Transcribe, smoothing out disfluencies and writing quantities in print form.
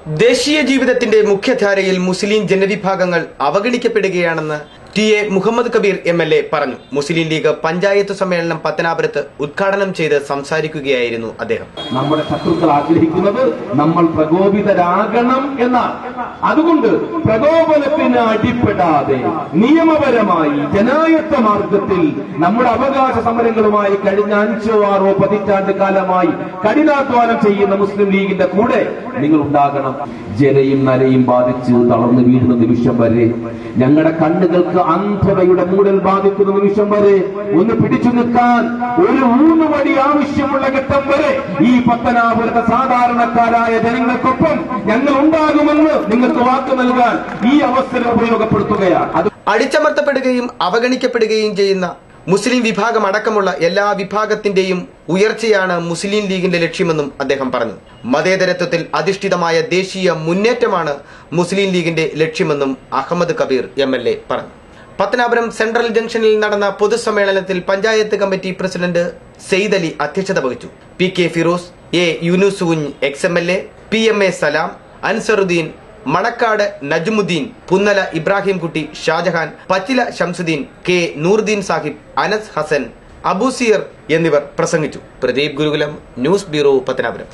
ദേശീയ ജീവിതത്തിന്റെ മുഖ്യധാരയിൽ മുസ്ലിം ജനവിഭാഗങ്ങൾ അവഗണിക്കപ്പെടുകയാണെന്ന് ടി.എ. മുഹമ്മദ് കബീർ എം.എൽ.എ. പറഞ്ഞു. മുസ്ലിം ലീഗ് പഞ്ചായത്ത് സമ്മേളനം പത്തനാപുരത്ത് ഉദ്ഘാടനം ചെയ്ത് സംസാരിക്കുകയായിരുന്നു അദ്ദേഹം. നമ്മുടെ ശത്രുക്കൾ ആഗ്രഹിക്കുന്നത് നമ്മൾ പ്രകോപിതരാകണം എന്നാണ്. അതുകൊണ്ട് പ്രകോപനത്തിന് അടിപ്പെടാതെ നിയമപരമായി ജനായത്ത മാർഗത്തിൽ നമ്മുടെ അവകാശ സമരങ്ങളുമായി കഴിഞ്ഞ 5-6 പതിറ്റാണ്ട് കാലമായി കഠിനാധ്വാനം ചെയ്യുന്ന മുസ്ലിം ലീഗിന്റെ കൂടെ നിങ്ങൾ ഉണ്ടാകണം. ജലയും നരയും ബാധിച്ച് തളർന്നു വീഴുന്ന നിമിഷം വരെ, ഞങ്ങളുടെ കണ്ണുകൾക്ക് അന്ധതയുടെ മൂടൽ ബാധിക്കുന്ന നിമിഷം വരെ ഒന്ന് പിടിച്ചു നിൽക്കാൻ ഒരു ഊന്നുവടി ആവശ്യമുള്ള ഘട്ടം വരെ ഈ പത്തനാപുരത്തെ സാധാരണക്കാരായ ജനങ്ങൾക്കൊപ്പം ഞങ്ങൾ ഉണ്ടാകുമെന്ന് നിങ്ങൾക്ക് വാക്ക് നൽകാൻ ഈ അവസരം ഉപയോഗപ്പെടുത്തുകയാണ്. അടിച്ചമർത്തപ്പെടുകയും അവഗണിക്കപ്പെടുകയും ചെയ്യുന്ന മുസ്ലിം വിഭാഗം അടക്കമുള്ള എല്ലാ വിഭാഗത്തിന്റെയും ഉയർച്ചയാണ് മുസ്ലിം ലീഗിന്റെ ലക്ഷ്യമെന്നും അദ്ദേഹം പറഞ്ഞു. മതേതരത്വത്തിൽ അധിഷ്ഠിതമായ ദേശീയ മുന്നേറ്റമാണ് മുസ്ലിം ലീഗിന്റെ ലക്ഷ്യമെന്നും അഹമ്മദ് കബീർ എം.എൽ.എ. പറഞ്ഞു. പത്തനാപുരം സെൻട്രൽ ജംഗ്ഷനിൽ നടന്ന പൊതുസമ്മേളനത്തിൽ പഞ്ചായത്ത് കമ്മിറ്റി പ്രസിഡന്റ് സെയ്ദ് അലി അധ്യക്ഷത വഹിച്ചു. പി.കെ. ഫിറോസ്, എ. യൂനുസ് കുഞ്ഞ് എക്സ്.എം.എൽ.എ., പി.എം.എ. സലാം, അൻസറുദ്ദീൻ, മണക്കാട് നജ്മുദ്ദീൻ, പുന്നല ഇബ്രാഹിം കുട്ടി, ഷാജഹാൻ, പച്ചില ശംസുദ്ദീൻ, കെ. നൂറുദ്ദീൻ സാഹിബ്, അനസ് ഹസൻ, അബൂസിയർ എന്നിവർ പ്രസംഗിച്ചു. പ്രദീപ് ഗുരുകുലം, ന്യൂസ് ബ്യൂറോ, പത്തനാപുരം.